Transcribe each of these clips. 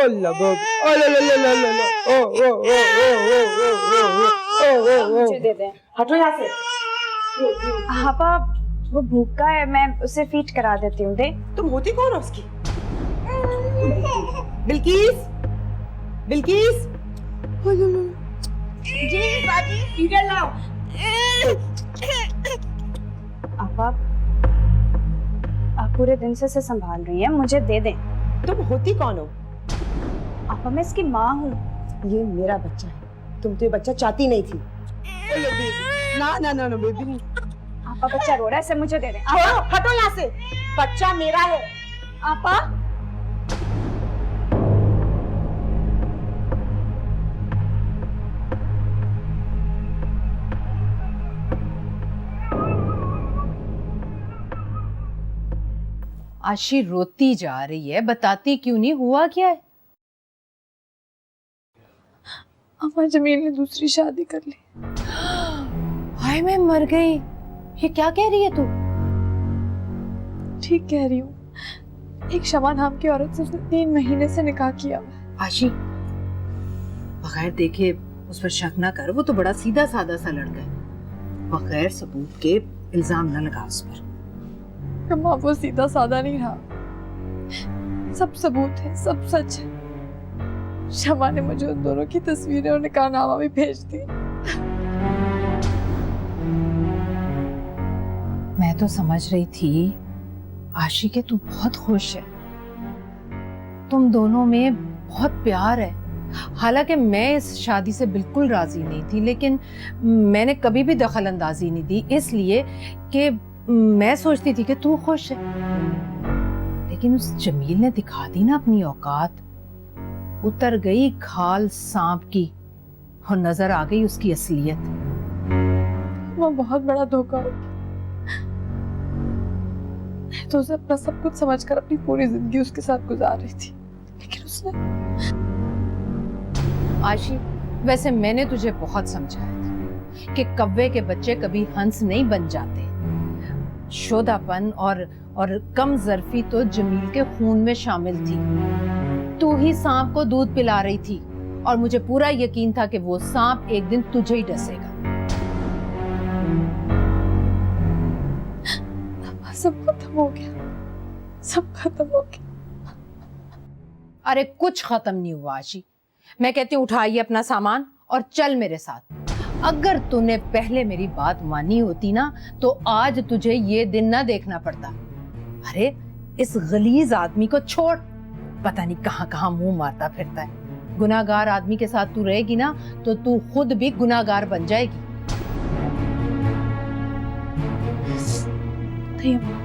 अल्लाह बाप, अल्लाह, ओ ओ ओ ओ ओ ओ ओ। मुझे दे दें। हटो यहाँ से। पापा वो भूखा है, मैं उसे फीड करा देती हूँ। दे। तुम होती कौन हो उसकी? बिल्किस, बिल्किस। जी बाजी, फीडर लाओ। आप पूरे दिन से इसे संभाल रही हैं, मुझे दे दें। तुम होती कौन हो? आपा मैं इसकी माँ हूँ। ये मेरा बच्चा है, तुम तो ये बच्चा चाहती नहीं थी। ना ना ना ना बेबी नहीं। आपा बच्चा रो रहा है, इसे मुझे दे दें। हटो यहाँ से, बच्चा मेरा है। आपा आशी रोती जा रही है, बताती क्यों नहीं, हुआ क्या है? अम्मा जमील ने दूसरी शादी कर ली। हाय मैं मर गई, ये क्या कह रही है तू? ठीक कह रही हूँ, एक शमा नाम की औरत से उसने 3 महीने से निकाह किया। आशी बगैर देखे उस पर शक ना कर, वो तो बड़ा सीधा साधा सा लड़का है। बगैर सबूत के इल्जाम न लगा उस पर। अम्मा वो सीधा साधा नहीं रहा, सब सबूत है, सब सच है। शमा ने मुझे उन दोनों की तस्वीरें और निकाहनामा भी भेज दी। मैं तो समझ रही थी आशी के तू बहुत खुश है, तुम दोनों में बहुत प्यार है। हालांकि मैं इस शादी से बिल्कुल राजी नहीं थी, लेकिन मैंने कभी भी दखल अंदाजी नहीं दी, इसलिए कि मैं सोचती थी कि तू खुश है। लेकिन उस जमील ने दिखा दी ना अपनी औकात, उतर गई खाल सांप की और नजर आ गई उसकी असलियत। वो बहुत बड़ा धोखा हो गया। मैं तो उसे अपना सब कुछ समझकर अपनी पूरी जिंदगी उसके साथ गुजार रही थी, लेकिन उसने। आशी वैसे मैंने तुझे बहुत समझाया था कि कव्वे के बच्चे कभी हंस नहीं बन जाते। शोधापन और कम ज़र्फी तो जमील के खून में शामिल थी। तू ही सांप को दूध पिला रही थी और मुझे पूरा यकीन था कि वो सांप एक दिन तुझे ही डसेगा। सब खत्म हो गया, सब खत्म हो गया। अरे कुछ खत्म नहीं हुआ आशी। मैं कहती हूँ उठाइए अपना सामान और चल मेरे साथ। अगर तूने पहले मेरी बात मानी होती ना तो आज तुझे ये दिन ना देखना पड़ता। अरे इस गलीज आदमी को छोड़, पता नहीं कहाँ कहाँ मुंह मारता फिरता है। गुनाहगार आदमी के साथ तू रहेगी ना तो तू खुद भी गुनाहगार बन जाएगी। नहीं अम्मा,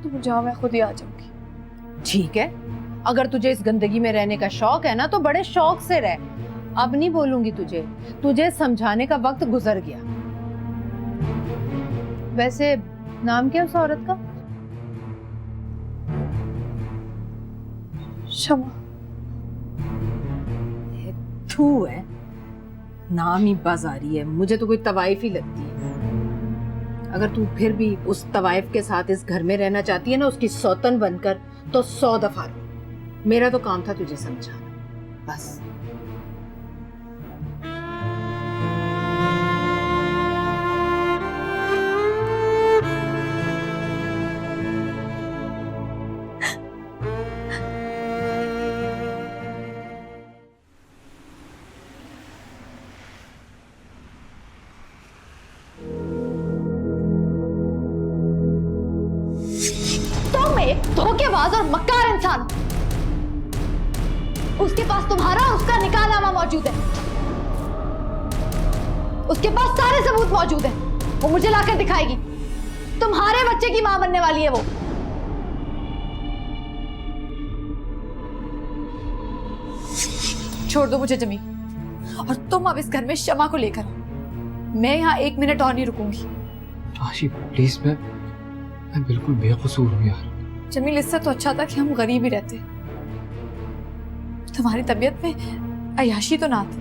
तुम जाओ, मैं खुद ही आ जाऊंगी। ठीक है, अगर तुझे इस गंदगी में रहने का शौक है ना तो बड़े शौक से रह। अब नहीं बोलूंगी तुझे समझाने का वक्त गुजर गया। वैसे नाम क्या उस औरत का? शमा। तू है, नाम ही बाजारी है, मुझे तो कोई तवाइफ ही लगती है। अगर तू फिर भी उस तवाइफ के साथ इस घर में रहना चाहती है ना, उसकी सौतन बनकर, तो 100 दफा रो। मेरा तो काम था तुझे समझाना, बस। धोखेबाज और मक्कार इंसान। उसके पास तुम्हारा उसका निकाहनामा मौजूद है, उसके पास सारे सबूत मौजूद हैं। वो मुझे लाकर दिखाएगी। तुम्हारे बच्चे की मां बनने वाली है वो। छोड़ दो मुझे जमील, और तुम अब इस घर में शमा को लेकर आओ। मैं यहाँ 1 मिनट और नहीं रुकूंगी। आशी प्लीज, मैं बिल्कुल बेकसूर हूँ यार। जमील, इससे तो अच्छा था कि हम गरीब ही रहते। तुम्हारी तबीयत में अय्याशी तो ना थी।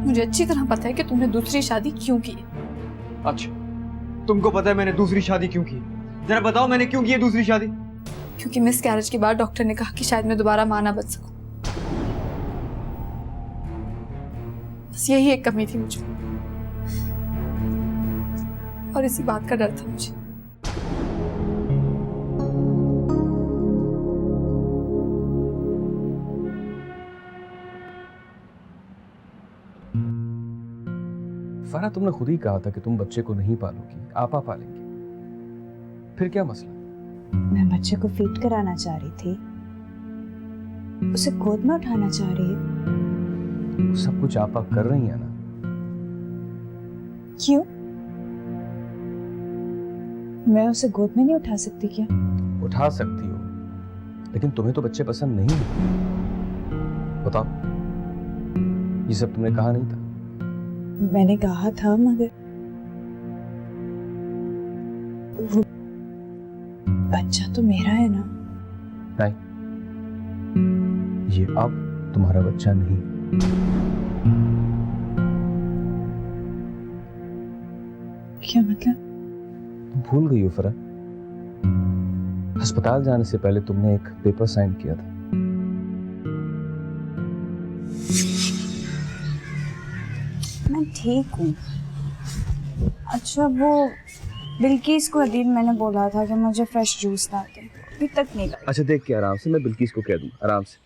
मुझे अच्छी तरह पता है कि तुमने दूसरी शादी क्यों की। अच्छा, तुमको पता है मैंने दूसरी शादी क्यों की? जरा बताओ मैंने क्यों की है दूसरी शादी? क्योंकि मिस कैरेज के बाद डॉक्टर ने कहा कि शायद मैं दोबारा मां ना बच सकूं। बस यही एक कमी थी मुझे, और इसी बात का डर था मुझे। फरा, तुमने खुद ही कहा था कि तुम बच्चे को नहीं पालोगी, आपा पालेंगे। फिर क्या मसला? मैं बच्चे को फीड कराना चाह रही थी, उसे गोद में उठाना चाह रही है। सब कुछ आपा कर रही है ना। क्यों? मैं उसे गोद में नहीं उठा सकती क्या? उठा सकती हो, लेकिन तुम्हें तो बच्चे पसंद नहीं है। बताओ, ये सब तुमने कहा नहीं था? मैंने कहा था, मगर वो बच्चा तो मेरा है ना। नहीं, ये अब तुम्हारा बच्चा नहीं। क्या मतलब? तुम भूल गई हो फरा, अस्पताल जाने से पहले तुमने एक पेपर साइन किया था। मैं ठीक हूँ। अच्छा, वो बिल्किस को अदील मैंने बोला था कि मुझे फ्रेश जूस ला दे, अभी तक नहीं लाया। अच्छा देख के आराम से, मैं बिल्किस को कह दूँ, आराम से।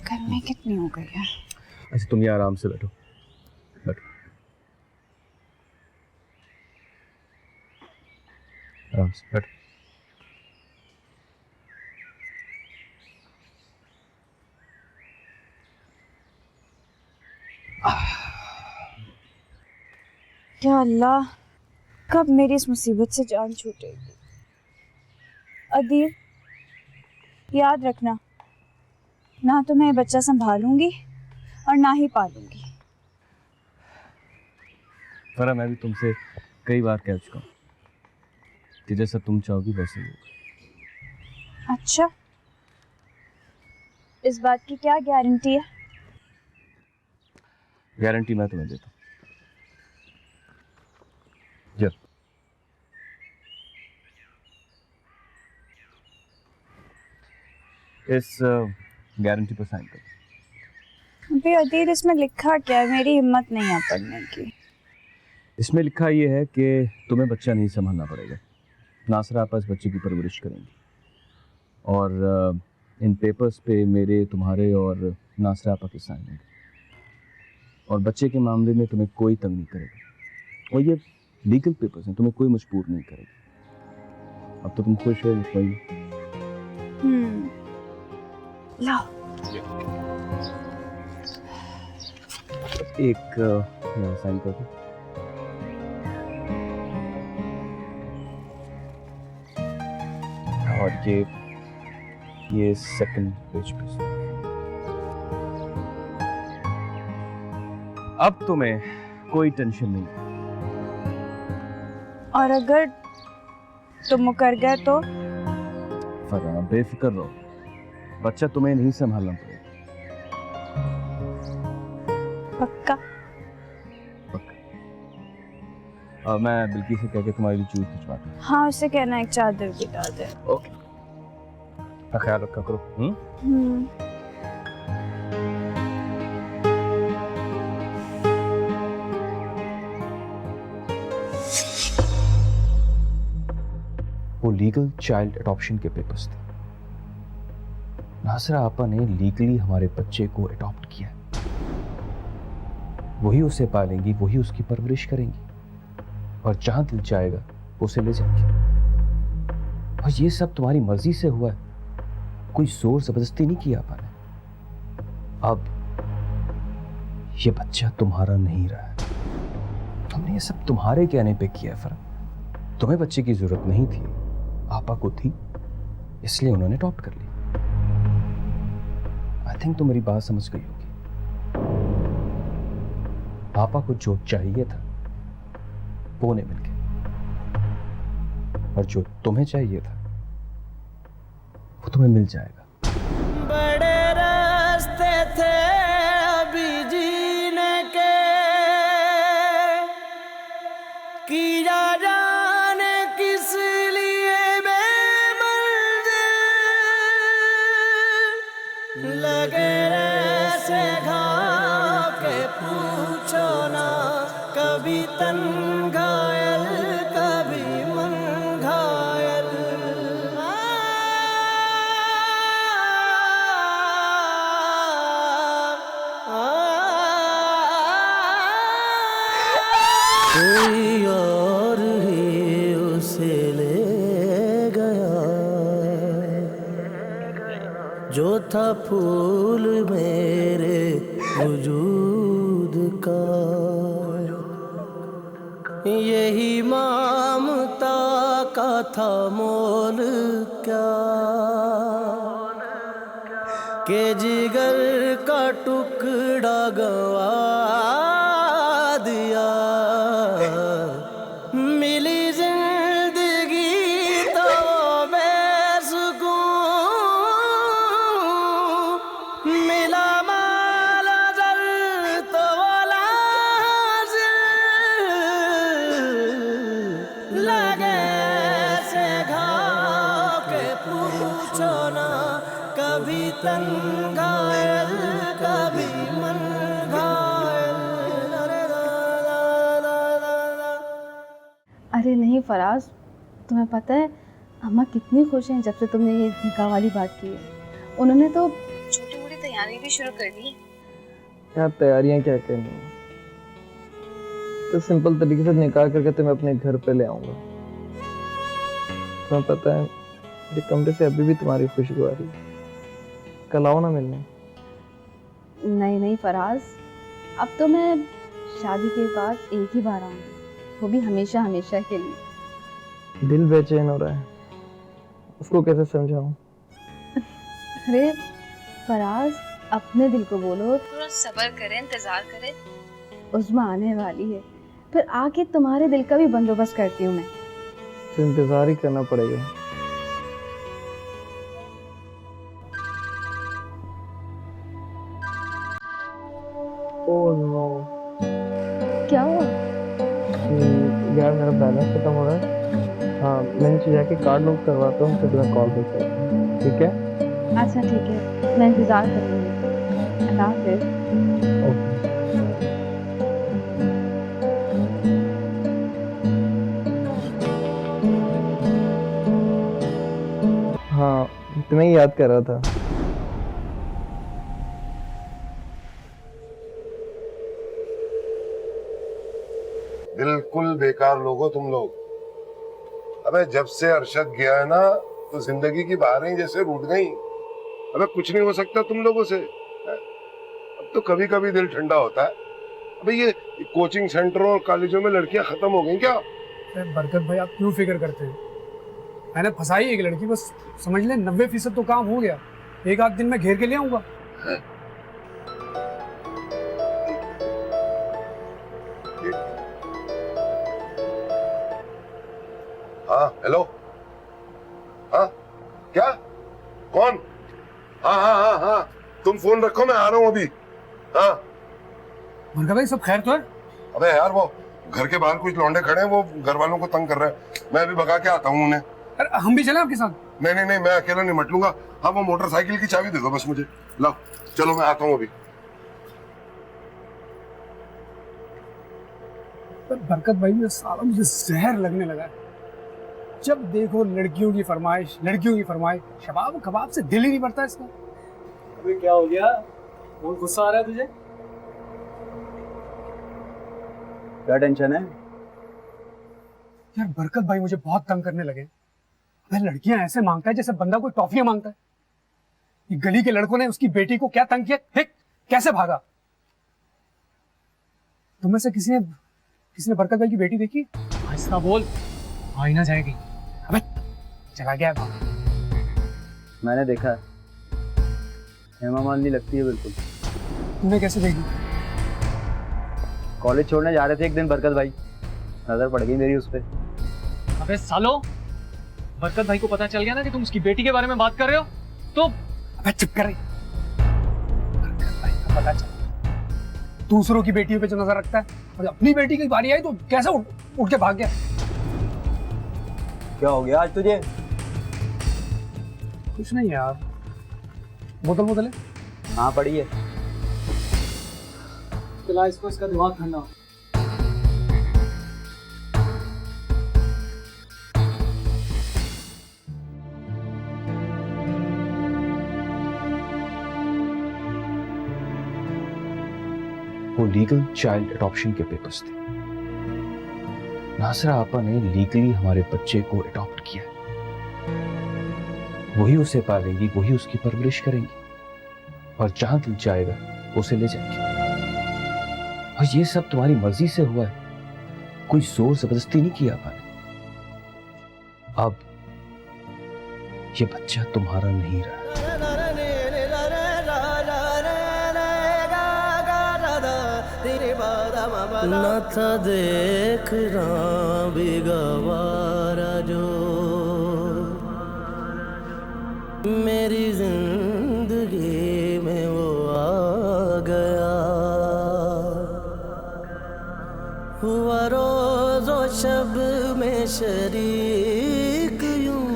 गर्मी कितनी हो गई है। अच्छा तुम ये आराम से बैठो, बैठो आराम से बैठो। या अल्लाह, कब मेरी इस मुसीबत से जान छूटेगी। अदील, याद रखना, ना तो मैं बच्चा संभालूंगी और ना ही पालूंगी। फरा, मैं भी तुमसे कई बार कह चुका हूँ कि जैसा तुम चाहोगी वैसे ही होगा। अच्छा, इस बात की क्या गारंटी है? गारंटी मैं तुम्हें देता हूँ। जब इस गारंटी पर साइन करो। अभी अदील, इसमें लिखा क्या है? मेरी हिम्मत नहीं है पढ़ने की। इसमें लिखा ये है कि तुम्हें बच्चा नहीं संभालना पड़ेगा, नासरा आपा इस बच्चे की परवरिश करेंगी, और इन पेपर्स पे मेरे, तुम्हारे और नासरा आपा के साइन होंगे, और बच्चे के मामले में तुम्हें कोई तंग नहीं करेगा, और ये लीगल पेपर्स हैं, तुम्हें कोई मजबूर नहीं करेगा। अब तो तुम खुश हो? लाओ। एक साइन कर दो। और ये सेकंड पेज पे। अब तुम्हें कोई टेंशन नहीं। और अगर तुम मुकर गए तो? फरा, बेफिक्र रहो, बच्चा तुम्हें नहीं संभालना पड़ेगा। पक्का? पक्का। मैं बिल्की से कह के तुम्हारे लिए जूस भिजवाता हूँ। हाँ, उसे कहना एक चादर भी डाल दे। ओके, का ख्याल रखा करो। वो लीगल चाइल्ड अडॉप्शन के पेपर्स थे। नासरा आपा ने लीगली हमारे बच्चे को अडॉप्ट किया। वही उसे पालेंगी, वही उसकी परवरिश करेंगी, और जहां दिल चाहेगा उसे ले जाएंगे। और ये सब तुम्हारी मर्जी से हुआ है, कोई जोर जबरदस्ती नहीं किया आपा ने। अब ये बच्चा तुम्हारा नहीं रहा है, हमने ये सब तुम्हारे कहने पे किया है। फर्क, तुम्हें बच्चे की जरूरत नहीं थी, आपा को थी, इसलिए उन्होंने अडॉप्ट कर ली। आई थिंक तुम मेरी बात समझ गई होगी। आपा को जो चाहिए था वो उन्हें मिल गया, और जो तुम्हें चाहिए था वो तुम्हें मिल जाएगा। बड़े रास्ते थे अभी जीने के, कभी तन घायल कभी मन घायल। कोई और ही उसे ले गया जो था फूल मेरे वजूद का। यही ममता का था मोल क्या के जिगर का टुकड़ा गवा दिया। मिली जिंदगी तो बेसुकून, मिला माल जर तो लाजिम। लगे से घाव के पूछो ना, कभी तन घायल कभी मन घायल। अरे नहीं फराज, तुम्हें पता है अम्मा कितनी खुश हैं जब से तुमने ये निकाह वाली बात की है। उन्होंने तो छोटी मोटी तैयारी भी शुरू कर दी। क्या तैयारियां क्या करनी, तो सिंपल तरीके से निकाह करके तुम्हें अपने घर पे ले आऊंगा। तुम्हें पता है मेरे कमरे से अभी भी तुम्हारी खुशबू आ रही है। कल आओ ना मिलने। नहीं नहीं फराज, अब तो मैं शादी के बाद एक ही बार आऊंगी, वो भी हमेशा हमेशा के लिए। दिल बेचैन हो रहा है, उसको कैसे समझाऊं? अरे फराज, अपने दिल को बोलो, थोड़ा सब्र करें, इंतजार करें, उस्मा आने वाली है, फिर आके तुम्हारे दिल का भी बंदोबस्त करती हूँ मैं। तो इंतजार ही करना पड़ेगा। ओह नो, क्या हुआ? यार मेरा बैलेंस खत्म हो रहा है। हाँ, मैं नीचे जाके कार्ड लॉक करवाता हूँ, फिर तुम्हें कॉल बैक करता हूँ, ठीक है? अच्छा ठीक है, मैं इंतजार करूँगी। अल्लाह हाफिज़। ओके। हाँ, तुम्हें याद कर रहा था। बिल्कुल बेकार लोग हो तुम लोग। अबे जब से अरशद गया है ना, तो जिंदगी की बहारें जैसे रूठ गई। अबे कुछ नहीं हो सकता तुम लोगों से। अब तो कभी कभी दिल ठंडा होता है। अबे ये कोचिंग सेंटरों और कॉलेजों में लड़कियां खत्म हो गई क्या? बरकत भाई, आप क्यों फिक्र करते हैं? मैंने फंसाई एक लड़की, बस समझ ले 90% तो काम हो गया। एक आध दिन में घेर के ले आऊंगा। हाँ हेलो, हाँ क्या, कौन? हाँ हाँ हाँ हाँ, तुम फोन रखो, मैं आ रहा हूँ अभी। हाँ बरकत भाई, सब खैर तो है? अबे यार वो घर के बाहर कुछ लौंडे खड़े हैं, वो घर वालों को तंग कर रहे हैं। मैं अभी भगा के आता हूँ उन्हें। अरे हम भी चलें आपके साथ? नहीं नहीं नहीं, मैं अकेला निमट लूंगा। हाँ वो मोटरसाइकिल की चाबी दे दो बस मुझे। लो चलो, मैं आता हूँ अभी। बरकत भाई, ये साला मुझे जहर लगने लगा है। जब देखो लड़कियों की फरमाइश, लड़कियों की फरमाइश। शबाब कबाब से दिल ही नहीं भरता इसका। अबे क्या हो गया? बहुत गुस्सा आ रहा है तुझे? क्या टेंशन है? यार बरकत भाई मुझे बहुत तंग करने लगे। अबे लड़कियां ऐसे मांगता है जैसे बंदा कोई टॉफियां मांगता है। ये गली के लड़कों ने उसकी बेटी को क्या तंग किया, ठीक कैसे भागा? तुम में से किसी ने बरकत भाई की बेटी देखी? ऐसा बोल, आई ना जाएगी। अबे चला गया बाप। मैंने देखा है, हेमा मालिनी लगती है बिल्कुल। तुमने कैसे देखी? कॉलेज छोड़ने जा रहे थे एक दिन बरकत भाई, नजर पड़ गई मेरी उस पे। अबे सालो, बरकत भाई को पता चल गया ना कि तुम उसकी बेटी के बारे में बात कर रहे हो, तो अबे चुप कर। बरकत भाई को पता चला, दूसरों की बेटियों पे जो नजर रखता है, और अपनी बेटी की बारी आई तो कैसे उठ के भाग गया। क्या हो गया आज तुझे? कुछ नहीं यार, बोतल है। हाँ पड़ी है। चला इसको, इसका दिमाग ठंडा। वो लीगल चाइल्ड अडॉप्शन के पेपर्स थे। नासरा आपा ने लीगली हमारे बच्चे को अडॉप्ट किया। वही उसे पालेंगी, वही उसकी परवरिश करेंगी और जहां दिल चाहेगा उसे ले जाएंगे। और ये सब तुम्हारी मर्जी से हुआ है, कोई जोर जबरदस्ती नहीं किया आपने। अब ये बच्चा तुम्हारा नहीं रहा। न था देखना भी गवारा जो मेरी जिंदगी में वो आ गया। हुआ रोज़ो शब में शरीक यूं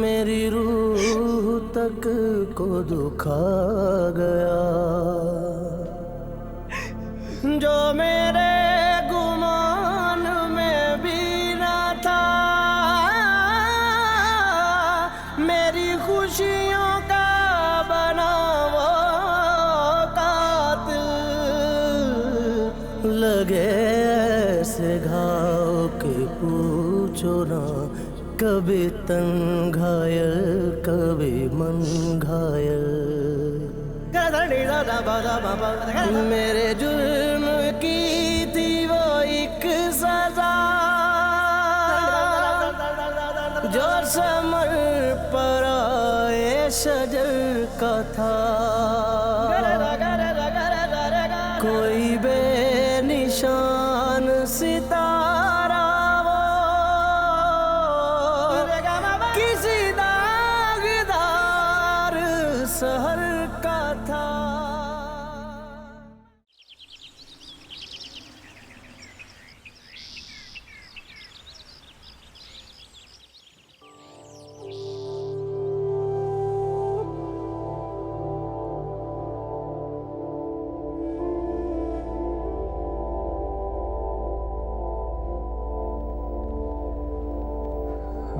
मेरी रूह तक को दुखा गया। जो मेरे गुमान में भी ना था मेरी खुशियों का बना वो कातिल। लगे ऐसे घाव के पूछो ना, कभी तन घायल कभी मन घायल। मेरे जुर्म की थी वो एक सजा जो समर पर आए शजर का था। कोई बेनिशान सितारा वो किसी दागदार शहर का था।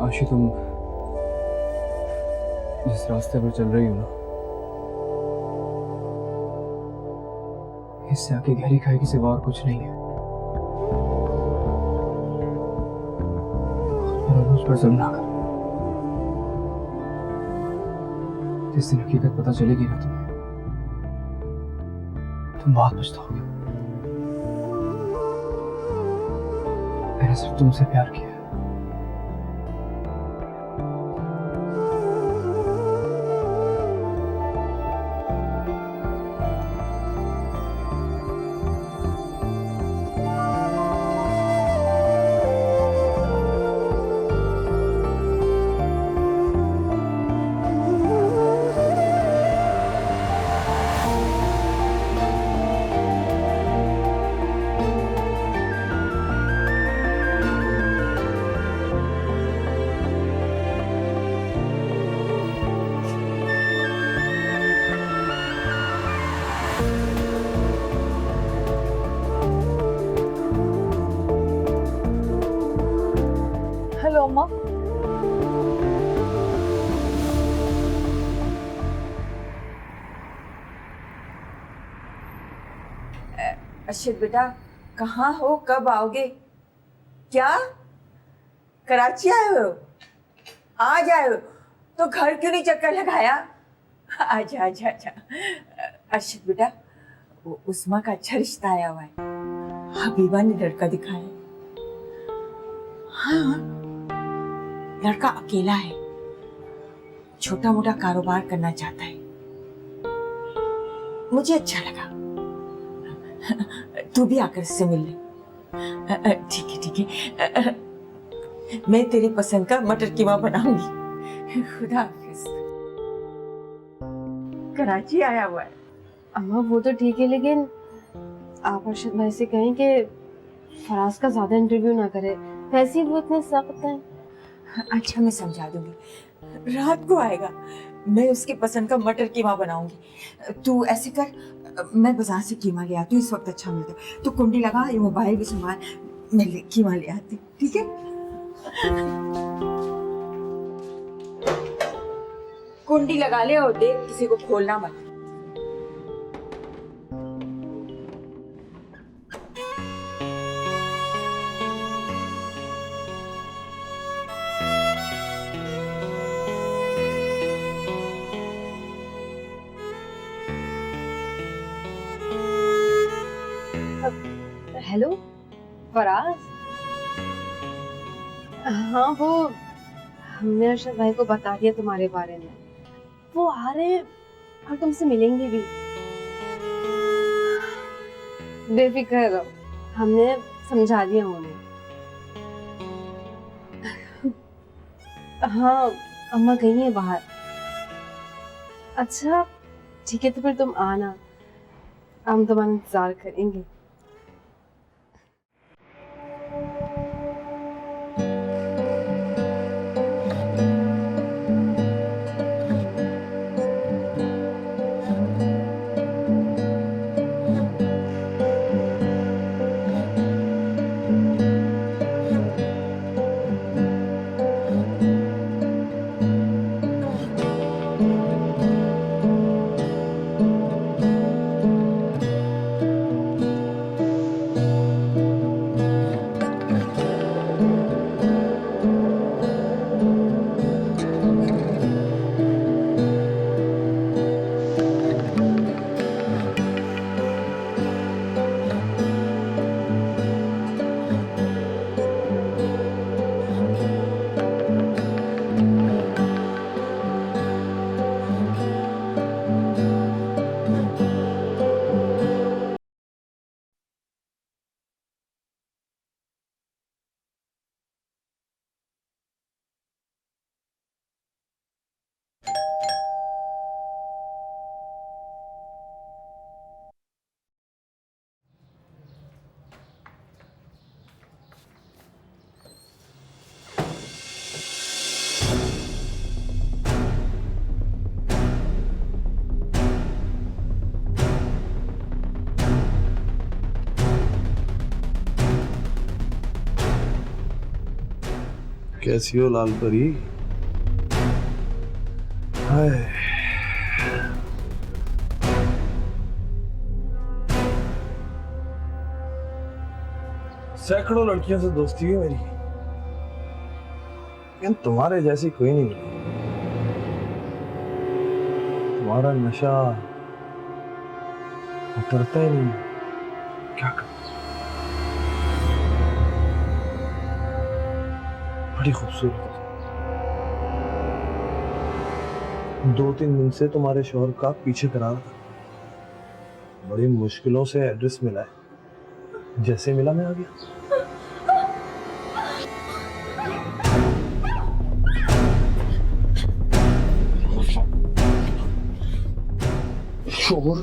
आशी, तुम जिस रास्ते पर चल रही हो ना, इससे आगे गहरी खाई की सिवा और कुछ नहीं है। और मुझ पर जुल्म ना कर। जिस दिन हकीकत पता चलेगी ना तुम्हें, तुम बहुत पछताओगे। मैंने सिर्फ तुमसे प्यार किया। हेलो अम्मा। अरशद बेटा, कहाँ हो, कब आओगे? क्या कराची आए हो? आज आए हो तो घर क्यों नहीं चक्कर लगाया? आजा आजा आजा। अरशद बेटा, वो उस्मा का अच्छा रिश्ता आया हुआ है। हबीबा ने लड़का दिखाया। हाँ, लड़का अकेला है, छोटा मोटा कारोबार करना चाहता है। मुझे अच्छा लगा, तू भी आकर इससे मिल ले। ठीक है ठीक है, मैं तेरी पसंद का मटर कीमा बनाऊंगी। खुदा हाफिज। कराची आया हुआ है। अम्मा वो तो ठीक है, लेकिन आप अरशद भाई से कहें कि फराज का ज्यादा इंटरव्यू ना करे, वैसे ही वो इतने सख्त हैं। अच्छा, मैं समझा दूंगी। रात को आएगा, मैं उसकी पसंद का मटर कीमा बनाऊंगी। तू ऐसे कर, मैं बाजार से कीमा ले आती हूँ, इस वक्त अच्छा मिलता है। तू कुंडी लगा, ये मोबाइल भी संभाल, मैं कीमा ले आती हूँ, ठीक है? कुंडी लगा ले और देख, किसी को खोलना मत। हेलो फराज। हाँ वो हमने अरशद भाई को बता दिया तुम्हारे बारे में, वो आ रहे हैं और तुमसे मिलेंगे भी। बेफिक्र रहो, हमने समझा दिया उन्हें। हाँ अम्मा गई है बाहर। अच्छा ठीक है, तो फिर तुम आना, हम तुम्हारा इंतजार करेंगे। कैसी हो लाल परी? हाय सैकड़ों लड़कियों से दोस्ती हुई मेरी, लेकिन तुम्हारे जैसी कोई नहीं मिली। तुम्हारा नशा उतरता ही नहीं, क्या करूं? बड़ी खूबसूरत। 2-3 दिन से तुम्हारे शौहर का पीछे करा रहा था, बड़ी मुश्किलों से एड्रेस मिला है, जैसे मिला मैं आ गया। शोर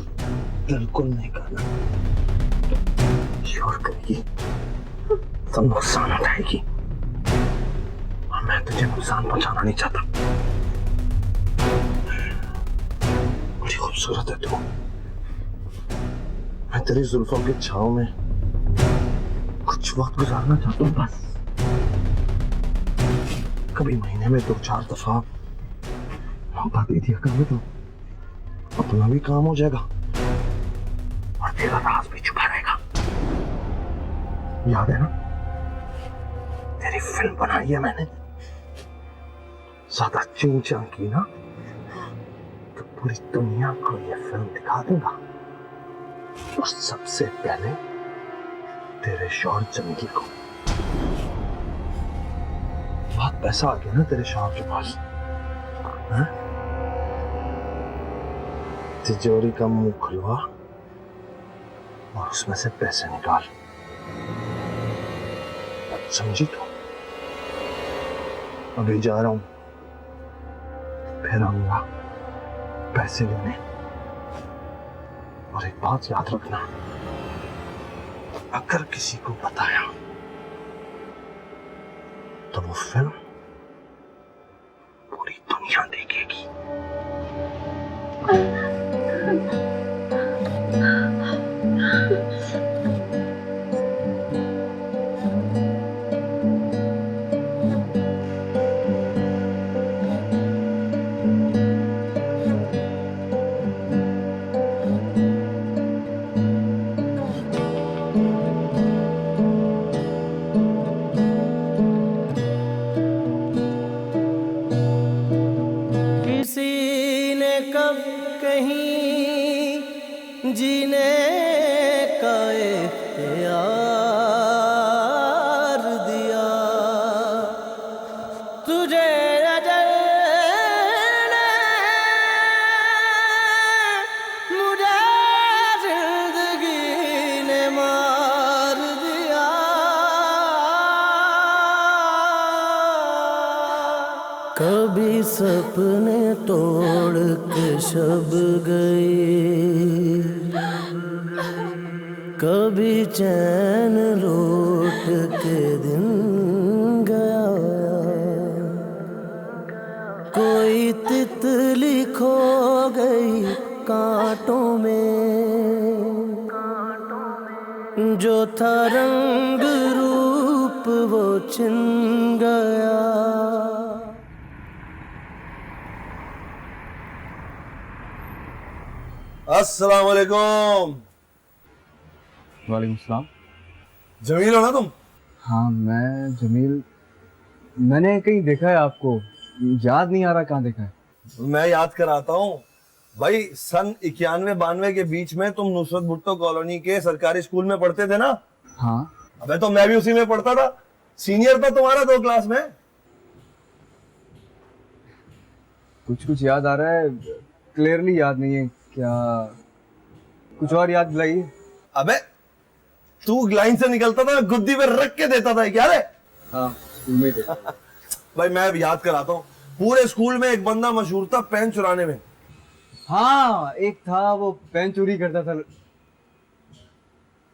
बिल्कुल नहीं करना, शोर करेगी तो नुकसान उठाएगी, और मैं तुझे नुकसान पहुंचाना नहीं चाहता। बड़ी खूबसूरत है तू, मैं तेरी जुल्फों की छांव में कुछ वक्त गुजारना चाहता हूँ बस। कभी महीने में 2-4 दफा मौका दे दिया कर, तो अपना भी काम हो जाएगा और तेरा राज भी छुपा रहेगा। याद है ना, तेरी फिल्म बनाई है मैंने, ज्यादा चूं चां की ना तो पूरी दुनिया को ये फिल्म दिखा दूंगा, और सबसे पहले तेरे शौहर जंगी को। बहुत पैसा आ गया ना तेरे शौहर के पास, हाँ? तिजोरी का मुंह खुलवा और उसमें से पैसे निकाल, समझी? तो अभी जा रहा हूं, फिर आऊंगा पैसे लेने। और एक बात याद रखना, अगर किसी को बताया तो वो फिल्म पूरी दुनिया देखेगी। कभी सपने तोड़ के शब गई, कभी चैन लौट के दिन गया, कोई तितली खो गई कांटों में, जो था रंग रूप वो छिन गया। अस्सलाम वालेकुम। वालेकुम सलाम। जमील हो ना तुम? हाँ मैं जमील, मैंने कहीं देखा है आपको, याद नहीं आ रहा कहाँ देखा है। मैं याद कराता हूँ भाई, सन 91-92 के बीच में तुम नुसरत भुट्टो कॉलोनी के सरकारी स्कूल में पढ़ते थे ना? हाँ। अबे तो मैं भी उसी में पढ़ता था, सीनियर था तुम्हारा 2 क्लास में। कुछ कुछ याद आ रहा है, क्लियरली याद नहीं है। क्या कुछ और याद दिलाइए। अबे तू लाइन से निकलता था, गुद्दी पे रख के देता था क्या रे? हाँ उम्मीद है। भाई मैं याद कराता हूँ, पूरे स्कूल में एक बंदा मशहूर था पेन चुराने में। हाँ एक था, वो पेन चोरी करता था।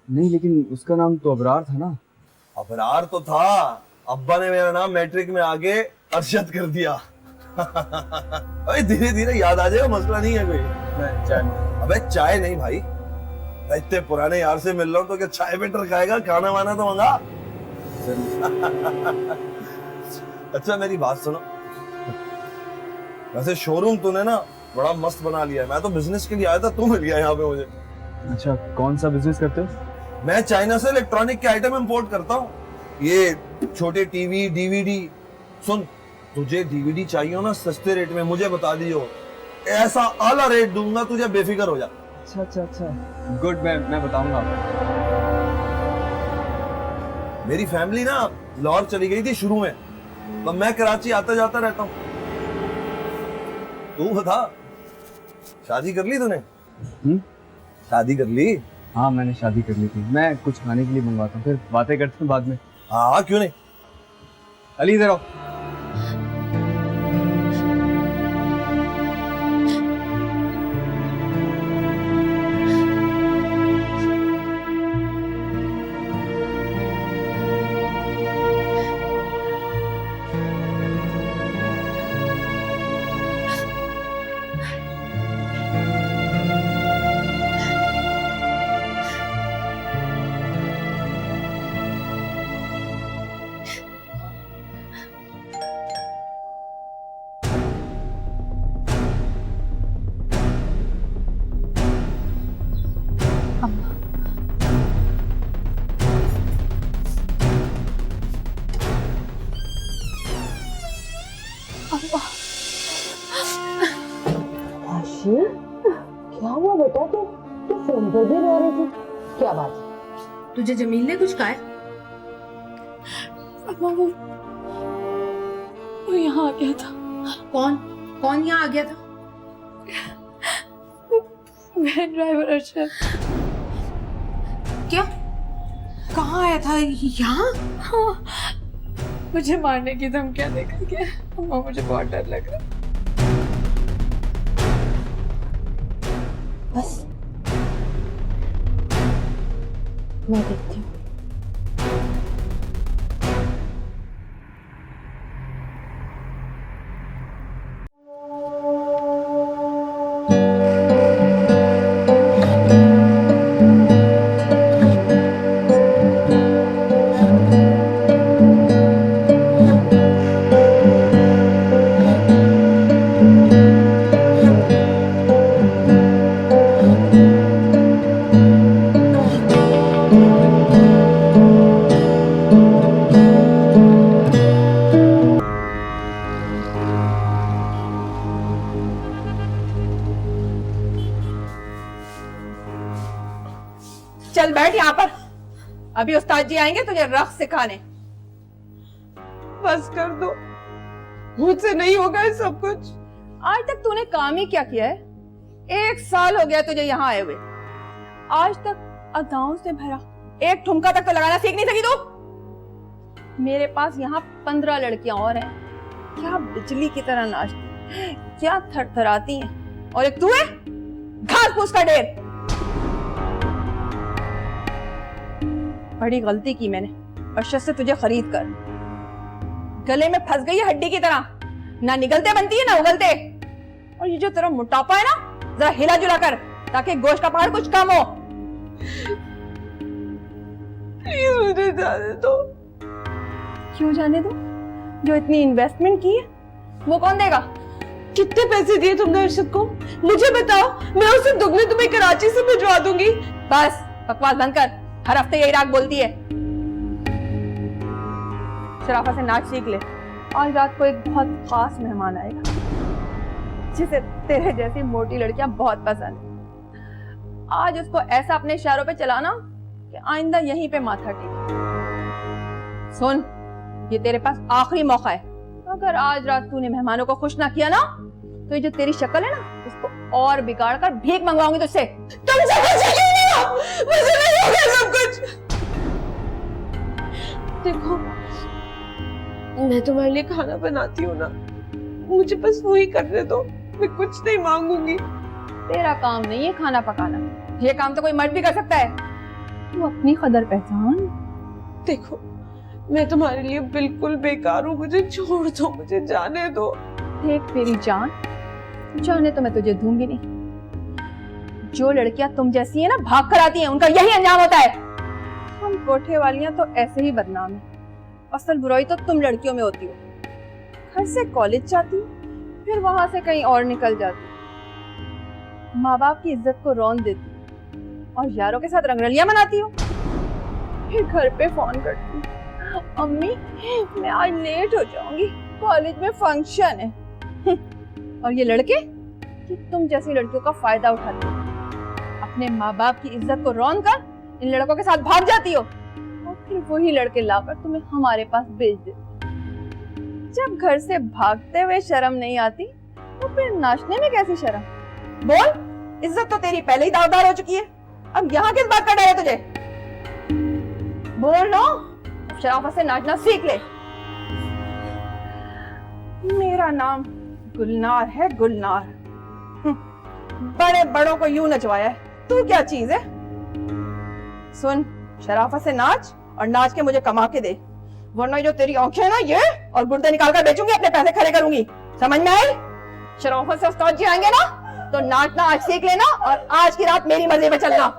नहीं लेकिन उसका नाम तो अबरार था ना? अबरार तो था, अब्बा ने मेरा नाम मैट्रिक में आगे अरशद कर दिया। अबे धीरे धीरे याद आ जाएगा, मसला नहीं है कोई। अबे चाय नहीं भाई, इतने पुराने यार से मिल रहा हूँ तो क्या चाय बेटर खाएगा, खाना वाना तो मंगा। अच्छा मेरी बात सुनो, वैसे शोरूम तूने ना बड़ा मस्त बना लिया है। मैं तो बिजनेस के लिए आया था, तू मिल गया यहाँ पे मुझे। अच्छा कौन सा बिजनेस करते हो? मैं चाइना से इलेक्ट्रॉनिक के आइटम इंपोर्ट करता हूँ, ये छोटे टीवी डीवीडी। सुन, तुझे डीवीडी चाहिए हो ना सस्ते रेट में, मुझे बता दियो, ऐसा आला रेट दूंगा तुझे, बेफिक्र हो जा। अच्छा अच्छा अच्छा, गुड, मैं बताऊंगा आपको। मेरी फैमिली ना लाहौर चली गई थी शुरू में, तो मैं कराची आता जाता रहता हूँ। तू बता, शादी कर ली तूने? शादी कर ली? हाँ मैंने शादी कर ली थी। मैं कुछ खाने के लिए मंगवाता हूँ, फिर बातें करते हैं बाद में। हाँ क्यों नहीं। अली इधर आओ। क्या हुआ बेटा, तू फोन पर भी रो रही थी, क्या बात? तुझे जमील ने कुछ कहा है? अम्मा वो यहाँ आ गया था। कौन यहाँ आ गया था? Van driver Arshad. क्या? कहाँ आया था? यहाँ? हाँ, मुझे मारने की धमकियां देकर गया। अम्मा मुझे बहुत डर लग रहा। बस मैं देखती हूँ। चल बैठ यहाँ पर, अभी उस्ताद जी आएंगे तुझे रक्स सिखाने। बस कर दो, मुझसे नहीं होगा ये सब कुछ। आज तक तूने काम ही क्या किया है? 1 साल हो गया तुझे यहाँ आए हुए, आज तक अदाओं से भरा एक ठुमका तक तो लगाना सीख नहीं सकी तू। मेरे पास यहाँ 15 लड़कियां और हैं, क्या बिजली की तरह नाचती, क्या थरथराती हैं। और एक तू है घास फूस का ढेर। बड़ी गलती की मैंने अर्शद से तुझे खरीद कर। गले में फंस गई है हड्डी की तरह, ना निगलते बनती है ना उगलते। और ये जो तेरा मोटापा है ना, जरा हिला जुला कर ताकि गोश्त का पहाड़ कुछ कम हो। प्लीज मुझे जाने दो। क्यों जाने दो? जो इतनी इन्वेस्टमेंट की है वो कौन देगा? कितने पैसे दिए तुमने अर्शद को? मुझे बताओ, मैं उसे दुगने तुम्हें कराची से भिजवा दूंगी। बस बकवास बंद कर, हर हफ्ते यही राग बोलती है। शराफा से नाच सीख ले। आज रात को एक बहुत खास मेहमान आएगा जिसे तेरे जैसी मोटी लड़कियां बहुत पसंद है। आज उसको ऐसा अपने इशारों पे चलाना कि आइंदा यहीं पे माथा टेके। सुन, ये तेरे पास आखिरी मौका है। अगर आज रात तूने मेहमानों को खुश ना किया ना, तो ये जो तेरी शक्ल है ना, इसको और बिगाड़ कर भीख मंगवाऊंगी तुझसे। तुमसे कुछ नहीं होगा, मुझे नहीं होगा सब कुछ। देखो, मैं तुम्हारे लिए खाना बनाती हूँ ना, मुझे बस वही करने दो, मैं कुछ नहीं मांगूंगी। तेरा काम नहीं है खाना पकाना, ये काम तो कोई मर्द भी कर सकता है। तू अपनी कदर पहचान। देखो, मैं तुम्हारे लिए बिल्कुल बेकार हूँ, मुझे छोड़ दो, मुझे जाने दो। देख तेरी जान, जाने तो मैं तुझे दूंगी नहीं। जो लड़कियां तुम जैसी है ना, भाग कर आती हैं, उनका यही अंजाम होता है। हम कोठे वालियां तो ऐसे ही बदनाम है। असल बुराई तो तुम लड़कियों में होती हो। घर से कॉलेज जाती, फिर वहां से कहीं और निकल जाती, माँ बाप की इज्जत को रौंद देती और यारों के साथ रंगरलियां मनाती हो। फिर घर पे फोन करती, अम्मी मैं आज लेट हो जाऊंगी, कॉलेज में फंक्शन है। और ये लड़के कि तुम जैसी लड़कियों का फायदा उठाते हो, अपने माँ बाप की इज्जत को रौंद कर इन लड़कों के साथ भाग जाती हो, और फिर वही लड़के लाकर तुम्हें हमारे पास भेज देते। जब घर से भागते हुए शर्म नहीं आती, तो फिर नाचने में कैसी शर्म? बोल, इज्जत तो तेरी पहले ही दावदार हो चुकी है, अब यहाँ किस बात का डर है तुझे? बोल लो, शराफत से नाचना सीख ले। मेरा नाम गुलनार है, गुलनार। बड़े बड़ों को यूं नचवाया है, तू क्या चीज है? सुन, शराफत से नाच और नाच के मुझे कमा के दे, वरना जो तेरी आंखें है ना, ये और गुर्दे निकाल कर बेचूंगी, अपने पैसे खड़े करूंगी। समझ में आई? शराफत से उस्ताद जी आएंगे ना, तो नाचना आज सीख लेना और आज की रात मेरी मर्जी में चलना।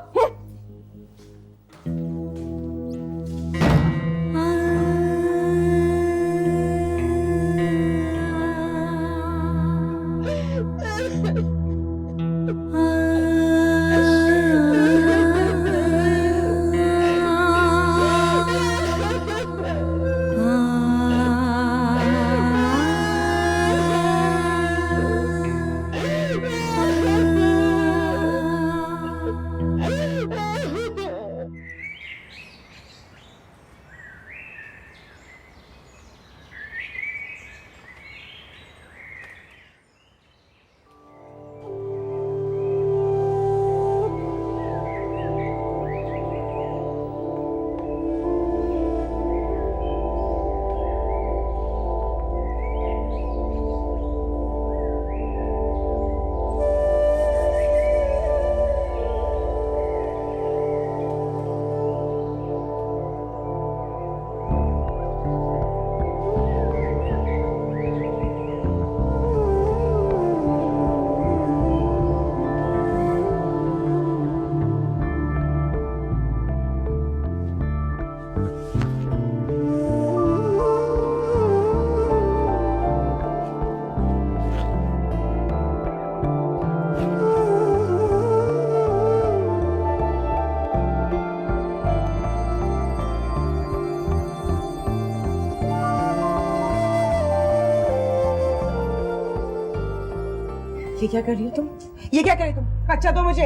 ये क्या कर रही हो तुम? ये क्या कर रही हो तुम? बच्चा दो मुझे।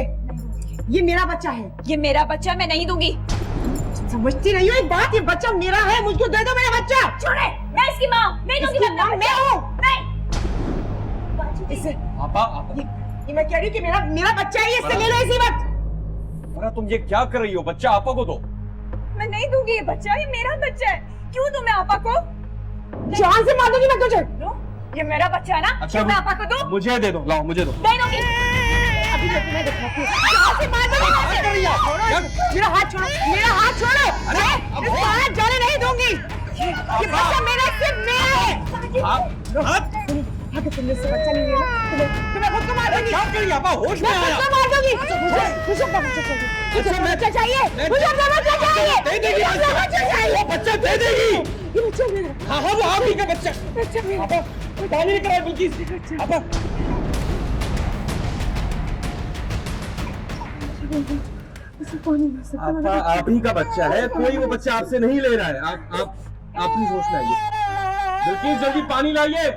ये मेरा बच्चा है। ये मेरा बच्चा, मैं नहीं दूंगी। समझती नहीं हो एक बात? ये बच्चा मेरा है, मुझको दे दो मेरा बच्चा। छोड़े, मैं इसकी माँ नहीं दूंगी। मैं हूँ नहीं। इसे ये मैं कह रही हूँ कि मेरा बच्चा है, इससे ले लो इसी वक्त। अरे तुम ये क्या कर रही हो? बच्चा आपा को दो। मैं नहीं दूंगी ये बच्चा, ये मेरा बच्चा है। क्यों दूं मैं आपा को? जान से मार दूंगी मैं तुझे। ये मेरा बच्चा है ना? अच्छा, मैं आपा को दूं? मुझे दे दो, लाओ मुझे दो। नहीं दूंगी। अभी तो तुम्हें दिखाती हूँ। यहाँ से मार दूंगी। मेरा हाथ छोड़ो, मेरा हाथ छोड़ो। मैं इसको हाथ जाने नहीं दूंगी। ये बच्चा मेरा, सिर्फ मेरा है। अगर तुमने इससे बच्चा नहीं लिया ना, तुम्हें खुद को मार दूंगी। क्या करी आपा, होश में आया? खुद को मार दूंगी। मुझे अपना बच्चा चाहिए। मुझे अपना बच्चा चाहिए। मुझे अपना बच्चा चाहिए। दे देगी चाहिए। बच्चा दे देगी। ये बच्चा मेरा। हाँ वो आप ही का बच्चा। बच्चा मेरा। पानी लेकर आओ बिल्किस। आपा आपा आप ही का बच्चा है, कोई वो बच्चा आपसे नहीं ले रहा है। आप अपनी सोच लाइए। बिल्किस जल्दी पानी लाइए।